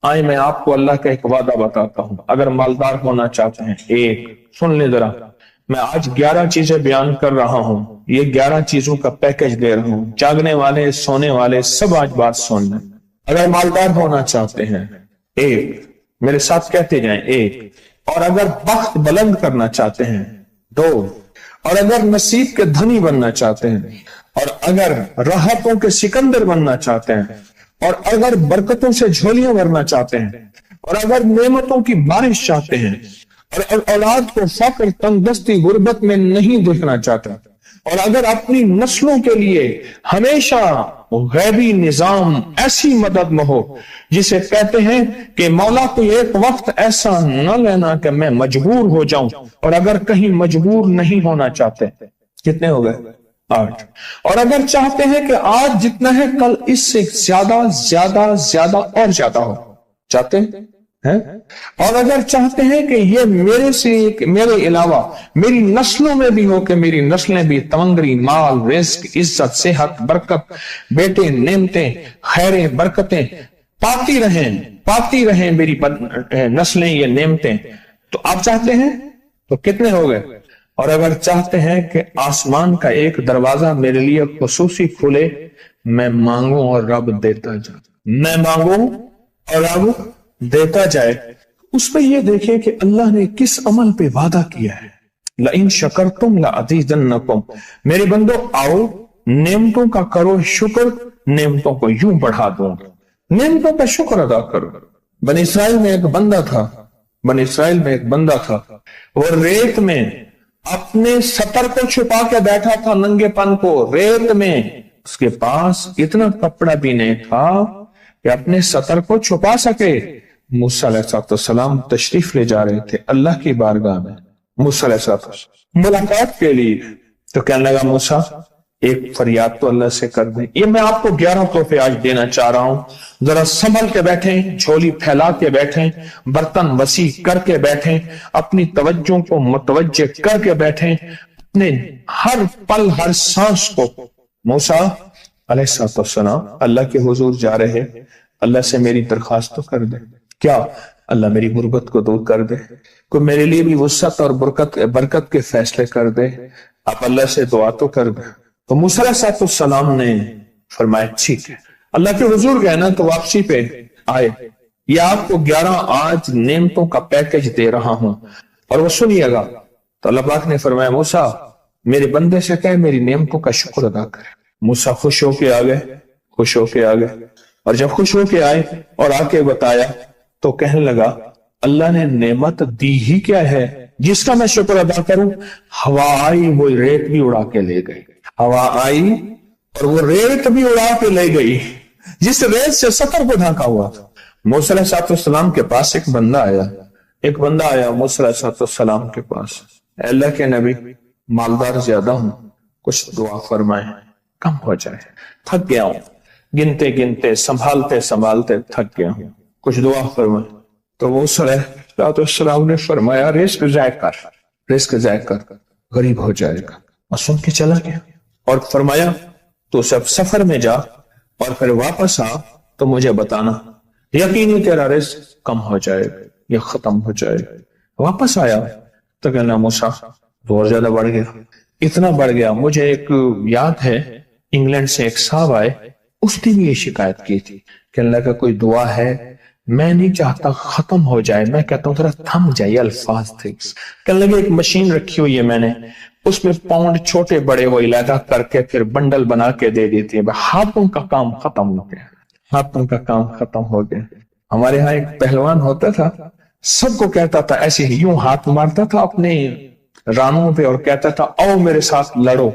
آئے میں آپ کو اللہ کا ایک وعدہ بتاتا ہوں، اگر مالدار ہونا چاہتے ہیں، ایک سن لیں ذرا، میں آج 11 چیزیں بیان کر رہا ہوں، یہ 11 چیزوں کا پیکج دے رہا ہوں، جاگنے والے سونے والے سب آج بات سن لیں۔ اگر مالدار ہونا چاہتے ہیں، ایک، میرے ساتھ کہتے جائیں، ایک، اور اگر بخت بلند کرنا چاہتے ہیں، دو، اور اگر نصیب کے دھنی بننا چاہتے ہیں، اور اگر راحتوں کے سکندر بننا چاہتے ہیں، اور اگر برکتوں سے جھولیاں بھرنا چاہتے ہیں، اور اگر نعمتوں کی بارش چاہتے ہیں، اور اولاد کو فقر، تنگ دستی، غربت میں نہیں دیکھنا چاہتے، اور اگر اپنی نسلوں کے لیے ہمیشہ غیبی نظام ایسی مدد میں ہو جسے کہتے ہیں کہ مولا کو ایک وقت ایسا نہ لینا کہ میں مجبور ہو جاؤں، اور اگر کہیں مجبور نہیں ہونا چاہتے، کتنے ہو گئے؟ 8۔ اور اگر چاہتے ہیں کہ آج جتنا ہے کل اس سے زیادہ زیادہ زیادہ اور زیادہ ہو، چاہتے ہیں؟ اور اگر چاہتے ہیں کہ یہ میرے علاوہ میری نسلوں میں بھی ہو، کہ میری نسلیں بھی تمنگری، مال، رزق، عزت، صحت، برکت، بیٹے، نعمتیں، خیریں، برکتیں پاتی رہیں میری نسلیں یہ نعمتیں، تو آپ چاہتے ہیں؟ تو کتنے ہو گئے؟ اور اگر چاہتے ہیں کہ آسمان کا ایک دروازہ میرے لیے خصوصی کھلے، میں مانگوں اور رب دیتا جائے، میں مانگوں اور رب دیتا جائے۔ اس پہ یہ دیکھیں کہ اللہ نے کس عمل پہ وعدہ کیا ہے، لَإِن شَكَرْتُمْ لَأَزِيدَنَّكُمْ، میرے بندو آؤ نعمتوں کا کرو شکر، نعمتوں کو یوں بڑھا دوں گا، نعمتوں کا شکر ادا کرو۔ بنی اسرائیل میں ایک بندہ تھا، وہ ریت میں اپنے سطر کو چھپا کے بیٹھا تھا، ننگے پن کو ریت میں، اس کے پاس اتنا کپڑا بھی نہیں تھا کہ اپنے سطر کو چھپا سکے۔ موسیٰ علیہ السلام تشریف لے جا رہے تھے اللہ کی بارگاہ میں، موسیٰ علیہ السلام ملاقات کے لیے، تو کہنے لگا موسیٰ ایک فریاد تو اللہ سے کر دیں۔ یہ میں آپ کو 11 تحفے آج دینا چاہ رہا ہوں، ذرا سنبھل کے بیٹھیں، جھولی پھیلا کے بیٹھیں، برتن وسیع کر کے بیٹھیں، اپنی توجہ کو متوجہ کر کے بیٹھیں، اپنے ہر پل ہر سانس کو۔ موسیٰ علیہ السلام اللہ کے حضور جا رہے، اللہ سے میری درخواست تو کر دے، کیا اللہ میری غربت کو دور کر دے، کوئی میرے لیے بھی وسعت اور برکت کے فیصلے کر دے، آپ اللہ سے دعا تو کر دیں۔ تو موسیٰ علیہ السلام نے فرمایا ٹھیک ہے، اللہ کے حضور گئے نا تو واپسی پہ آئے، یہ آپ کو 11 آج نعمتوں کا پیکج دے رہا ہوں، اور وہ سنیے گا۔ تو اللہ پاک نے فرمایا موسیٰ میرے بندے سے کہے میری نعمتوں کا شکر ادا کرے۔ موسیٰ خوش ہو کے آ گئے، اور جب خوش ہو کے آئے اور آ کے بتایا تو کہنے لگا اللہ نے نعمت دی ہی کیا ہے جس کا میں شکر ادا کروں؟ ہوا آئی وہ ریت بھی اڑا کے لے گئی، ہوا آئی اور وہ ریت بھی اڑا کے لے گئی جس ریت سے سطر کو ڈھانکا ہوا تھا۔ موسیٰ علیہ السلام کے پاس ایک بندہ آیا موسیٰ علیہ السلام کے پاس، اے اللہ کے نبی مالدار زیادہ ہوں، کچھ دعا فرمائیں کم ہو جائے، تھک گیا ہوں، گنتے سنبھالتے تھک گیا ہوں، کچھ دعا فرمائیں۔ تو موسیٰ علیہ السلام نے فرمایا رزق ضائع کر غریب ہو جائے گا، اور سن کے چلا گیا، اور فرمایا تو سب سفر میں جا اور پھر واپس آ تو مجھے بتانا، یقینی تیرا رزق کم ہو جائے گا یا ختم ہو جائے گا۔ واپس آیا تو کہنا موسیٰ بہت زیادہ بڑھ گیا، اتنا بڑھ گیا، مجھے ایک یاد ہے انگلینڈ سے ایک صاحب آئے، اس نے بھی یہ شکایت کی تھی کہ اللہ کا کوئی دعا ہے، میں نہیں چاہتا ختم ہو جائے، میں کہتا ہوں ذرا تھم جائے الفاظ تھے۔ کہنے لگے ایک مشین رکھی ہوئی ہے میں نے، اس میں پاؤنڈ چھوٹے بڑے وہ علیحدہ کر کے پھر بنڈل بنا کے دے دیتی ہے، ہاتھوں کا کام ختم ہو گیا۔ ہمارے ہاں ایک پہلوان ہوتا تھا، سب کو کہتا تھا ایسے ہی، یوں ہاتھ مارتا تھا اپنے رانوں پہ اور کہتا تھا آؤ میرے ساتھ لڑو،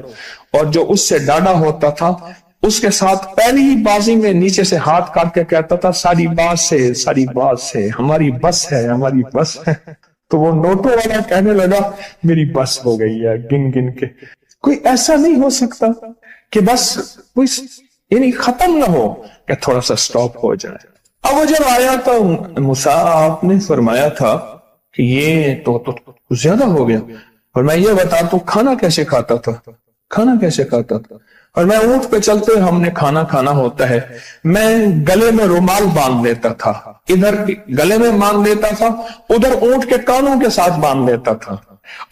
اور جو اس سے ڈاڈا ہوتا تھا اس کے ساتھ پہلی ہی بازی میں نیچے سے ہاتھ کاٹ کے کہتا تھا ساری بات سے ہماری بس ہے۔ تو وہ نوٹوں والا کہنے لگا میری بس ہو گئی ہے گن کے۔ کوئی ایسا نہیں ہو سکتا کہ بس کوئی یعنی ختم نہ ہو، کہ تھوڑا سا سٹاپ ہو جائے۔ اب وہ جب آیا تو موسیٰ آپ نے فرمایا تھا کہ یہ تو زیادہ ہو گیا، اور میں یہ بتا تو کھانا کیسے کھاتا تھا؟ اور میں اونٹ پہ چلتے ہم نے کھانا کھانا ہوتا ہے، میں گلے میں رومال باندھ لیتا تھا، ادھر گلے میں باندھ لیتا تھا، ادھر اونٹ کے کانوں کے ساتھ باندھ لیتا تھا،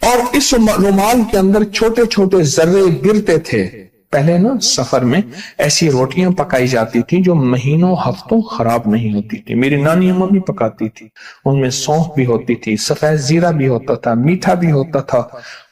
اور اس رومال کے اندر چھوٹے چھوٹے ذرے گرتے تھے۔ پہلے نا سفر میں ایسی روٹیاں پکائی جاتی تھی جو مہینوں ہفتوں خراب نہیں ہوتی تھی، میری نانی اماں بھی پکاتی تھی، ان میں سونف بھی ہوتی تھی، سفید زیرہ بھی ہوتا تھا، میٹھا بھی ہوتا تھا،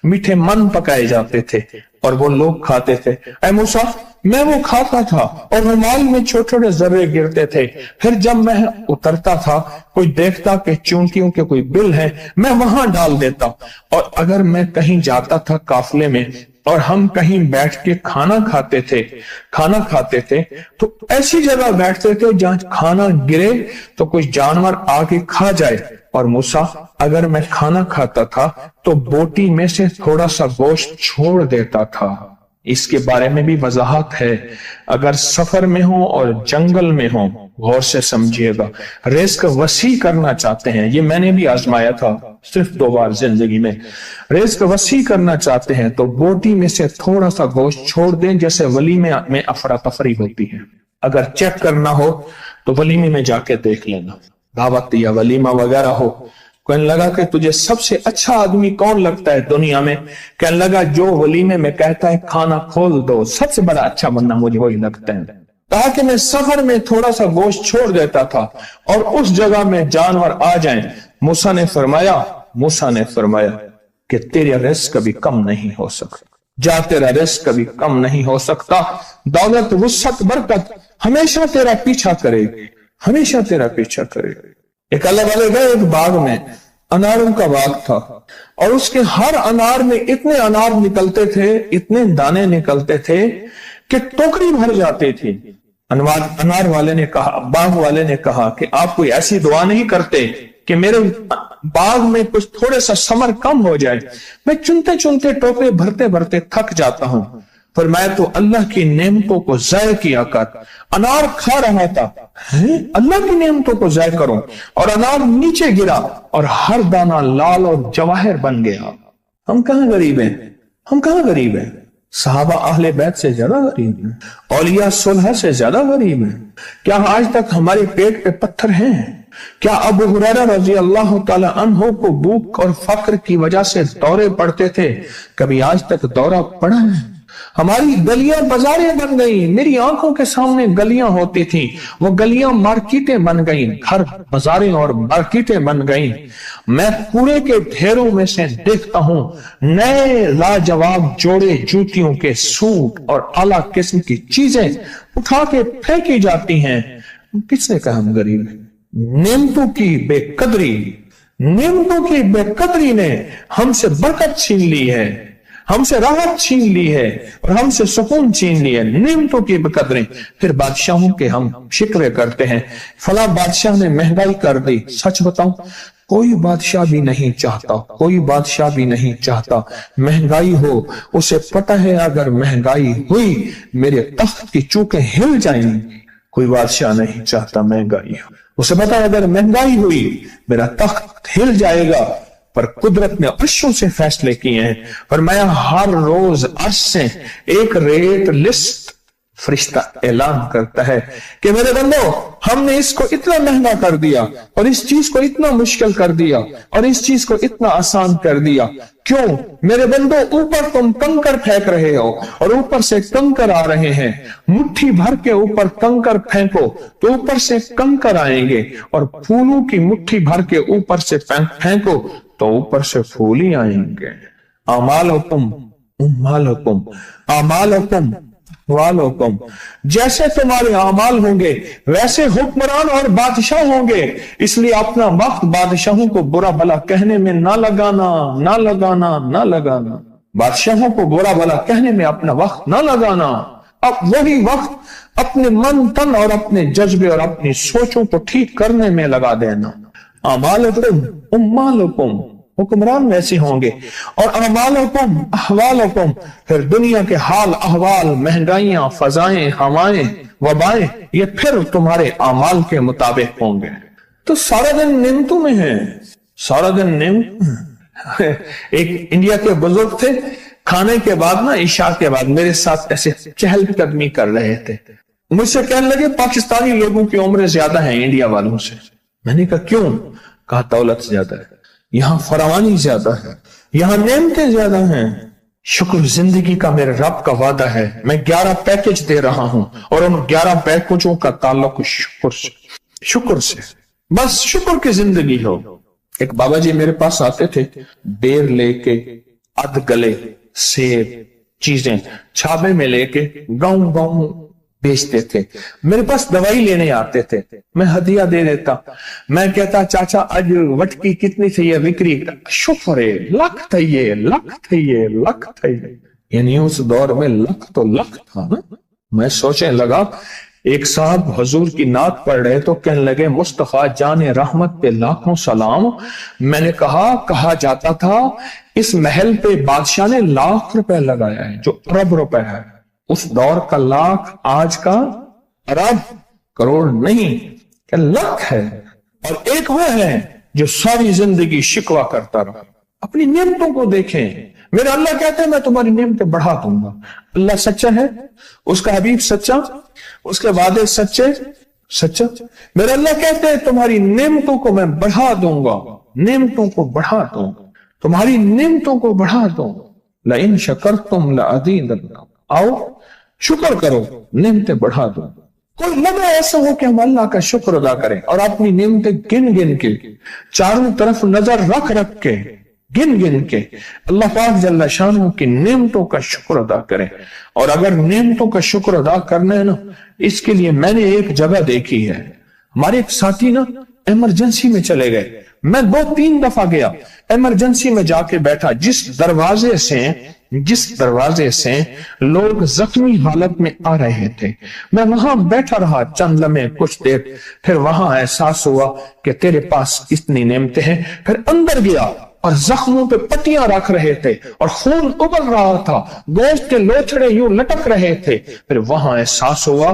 میٹھے من پکائے جاتے تھے اور وہ لوگ کھاتے تھے۔ اے موسیٰ، میں وہ کھاتا تھا اور رومال میں چھوٹے چھوٹے ذرے گرتے تھے، پھر جب میں اترتا تھا کوئی دیکھتا کہ چونٹیوں کے کوئی بل ہے، میں وہاں ڈال دیتا، اور اگر میں کہیں جاتا تھا قافلے میں اور ہم کہیں بیٹھ کے کھانا کھاتے تھے تو ایسی جگہ بیٹھتے تھے جہاں کھانا گرے تو کوئی جانور آ کے کھا جائے، اور موسیٰ اگر میں کھانا کھاتا تھا تو بوٹی میں سے تھوڑا سا گوشت چھوڑ دیتا تھا۔ اس کے بارے میں بھی وضاحت ہے، اگر سفر میں ہو اور جنگل میں ہو، غور سے سمجھیے گا، رزق وسیع کرنا چاہتے ہیں، یہ میں نے بھی آزمایا تھا صرف 2 بار زندگی میں، رزق وسیع کرنا چاہتے ہیں تو بوٹی میں سے تھوڑا سا گوشت چھوڑ دیں، جیسے ولیمے میں افراتفری ہوتی ہے۔ اگر چیک کرنا ہو تو ولیمے میں جا کے دیکھ لینا، دعوت یا ولیمہ وغیرہ ہو، کہنے لگا کہ تجھے سب سے اچھا آدمی کون لگتا ہے دنیا میں؟ کہنے لگا جو ولیمے میں کہتا ہے کھانا کھول دو، سب سے بڑا اچھا بندہ مجھے وہی لگتا ہے۔ تاکہ میں سفر میں تھوڑا سا گوشت چھوڑ دیتا تھا اور اس جگہ میں جانور آ جائیں۔ موسیٰ نے فرمایا کہ تیرا رزق کبھی کم نہیں ہو سکتا، جا تیرا رزق کبھی کم نہیں ہو سکتا، دولت وسعت برکت ہمیشہ تیرا پیچھا کرے گی، ہمیشہ تیرا پیچھا کرے گی۔ ایک اللہ والے گئے ایک باغ میں، اناروں کا باغ تھا، اور اس کے ہر انار میں اتنے انار نکلتے تھے، اتنے دانے نکلتے تھے کہ ٹوکری بھر جاتی تھی۔ انار والے نے کہا، باغ والے نے کہا کہ آپ کوئی ایسی دعا نہیں کرتے کہ میرے باغ میں کچھ تھوڑے سا ثمر کم ہو جائے، میں چنتے چنتے ٹوکرے بھرتے بھرتے تھک جاتا ہوں، پر میں تو اللہ کی نعمتوں کو ضائع کیا کر انار کھا رہا تھا، اللہ کی نعمتوں کو ضائع کروں، اور انار نیچے گرا اور ہر دانہ لال اور جواہر بن گیا۔ ہم کہاں غریب ہیں؟ صحابہ اہل بیت سے زیادہ غریب ہیں، اولیاء صلح سے زیادہ غریب ہیں۔ کیا آج تک ہمارے پیٹ پہ پتھر ہیں؟ کیا ابو ہریرہ رضی اللہ تعالی عنہ کو بھوک اور فقر کی وجہ سے دورے پڑتے تھے؟ کبھی آج تک دورہ پڑا ہے؟ ہماری گلیاں بازاریں بن گئیں، میری آنکھوں کے سامنے گلیاں ہوتی تھیں، وہ گلیاں مارکیٹیں بن گئیں، گھر بازاریں اور مارکیٹیں بن گئیں۔ میں کوڑے کے ڈھیروں میں سے دیکھتا ہوں نئے لاجواب جوڑے جوتیوں کے سوٹ اور اعلیٰ قسم کی چیزیں اٹھا کے پھینکی جاتی ہیں۔ کس نے کہا ہم غریب ہیں؟ نعمتوں کی بے قدری نے ہم سے برکت چھین لی ہے، ہم سے راحت چھین لی ہے اور ہم سے سکون چھین لی ہے، نعمتوں کی بے قدری۔ پھر بادشاہوں کے ہم شکوے کرتے ہیں، فلاں بادشاہ نے مہنگائی کر دی۔ سچ بتاؤں، کوئی بادشاہ بھی نہیں چاہتا مہنگائی ہو، اسے پتہ ہے اگر مہنگائی ہوئی میرے تخت کی چوکیں ہل جائیں گی۔ کوئی بادشاہ نہیں چاہتا مہنگائی ہو، اسے پتہ ہے اگر مہنگائی ہوئی میرا تخت ہل جائے گا، پر قدرت نے عرشوں سے فیصلے کیے ہیں۔ فرمایا ہر روز عرش سے ایک ریٹ لسٹ فرشتہ اعلان کرتا ہے کہ میرے بندو، ہم نے اس کو اتنا مہنگا کر دیا اور اس چیز کو اتنا مشکل کر دیا اور اس چیز کو اتنا آسان کر دیا، کیوں میرے بندو؟ اوپر تم کنکر پھینک رہے ہو اور اوپر سے کنکر آ رہے ہیں، مٹھی بھر کے اوپر کنکر پھینکو تو اوپر سے کنکر آئیں گے، اور پھولوں کی مٹھی بھر کے اوپر سے پھینکو تو اوپر سے پھول ہی آئیں گے۔ اعمالکم، جیسے تمہارے اعمال ہوں گے ویسے حکمران اور بادشاہ ہوں گے، اس لیے اپنا وقت بادشاہوں کو برا بھلا کہنے میں نہ لگانا، بادشاہوں کو برا بھلا کہنے میں اپنا وقت نہ لگانا، اب وہی وقت اپنے من تن اور اپنے جذبے اور اپنی سوچوں کو ٹھیک کرنے میں لگا دینا۔ امالکم، حکمران ویسے ہوں گے، اور اعمالکم احوالکم، پھر دنیا کے حال احوال، مہنگائیاں، فضائیں، ہوائیں، وبائیں، یہ پھر تمہارے اعمال کے مطابق ہوں گے۔ تو سارا دن نعمتوں میں ہے، سارا دن نعمت۔ ایک انڈیا کے بزرگ تھے، کھانے کے بعد نا عشاء کے بعد میرے ساتھ ایسے چہل قدمی کر رہے تھے. مجھ سے کہنے لگے پاکستانی لوگوں کی عمریں زیادہ ہیں انڈیا والوں سے. میں نے کہا کیوں؟ کہا دولت زیادہ ہے, یہاں فراوانی زیادہ ہے, یہاں نعمتیں زیادہ ہیں. شکر زندگی کا میرے رب کا وعدہ ہے, میں 11 پیکج دے رہا ہوں اور ان 11 پیکجوں کا تعلق شکر سے. بس شکر کی زندگی ہو. ایک بابا جی میرے پاس آتے تھے, بیر لے کے, ادھ گلے سیب چیزیں چھابے میں لے کے گاؤں گاؤں بیچتے تھے. میرے پاس دوائی لینے آتے تھے, میں ہدیہ دے دیتا. میں کہتا چاچا آج وٹکی کتنی تھی یہ وکری؟ شکر ہے, لکھ تھے, لکھ تھے, لکھ تھے. یعنی اس دور میں لکھ تو لکھ تھا نا. میں سوچنے لگا, ایک صاحب حضور کی نعت پڑھ رہے تو کہنے لگے مصطفیٰ جان رحمت پہ لاکھوں سلام. میں نے کہا جاتا تھا اس محل پہ بادشاہ نے لاکھ روپے لگایا ہے جو ارب روپے ہے. اس دور کا لاکھ آج کا ارب کروڑ نہیں کہ لکھ ہے. اور ایک وہ ہے جو ساری زندگی شکوہ کرتا رہا. اپنی نعمتوں کو دیکھیں. میرا اللہ کہتا ہے میں تمہاری نعمتیں بڑھا دوں گا. اللہ سچا ہے, اس کا حبیب سچا, اس کے وعدے سچا. میرا اللہ کہتا ہے تمہاری نعمتوں کو میں بڑھا دوں گا, نعمتوں کو بڑھا دوں گا, تمہاری نعمتوں کو بڑھا دوں گا. لئن شکرتم لأزیدنکم, آؤ شکر کرو نعمتیں بڑھا دوں. کوئی لمحہ ایسا ہو کہ ہم اللہ کا شکر ادا کریں اور اپنی نعمتیں گن گن کے, چاروں طرف نظر رکھ کے, گن کے اللہ پاک جل شانہ کی نعمتوں کا شکر ادا کریں. اور اگر نعمتوں کا شکر ادا کرنا ہے نا, اس کے لیے میں نے ایک جگہ دیکھی ہے. ہمارے ایک ساتھی نا ایمرجنسی میں چلے گئے, میں 2-3 دفعہ گیا, ایمرجنسی میں جا کے بیٹھا. جس دروازے سے لوگ زخمی حالت میں آ رہے تھے, میں وہاں بیٹھا رہا چند لمحے, کچھ دیر, پھر وہاں احساس ہوا کہ تیرے پاس کتنی نعمتیں ہیں. پھر اندر گیا اور زخموں پہ پٹیاں رکھ رہے تھے اور خون ابل رہا تھا, گوشت کے لوتھڑے یوں لٹک رہے تھے. پھر وہاں احساس ہوا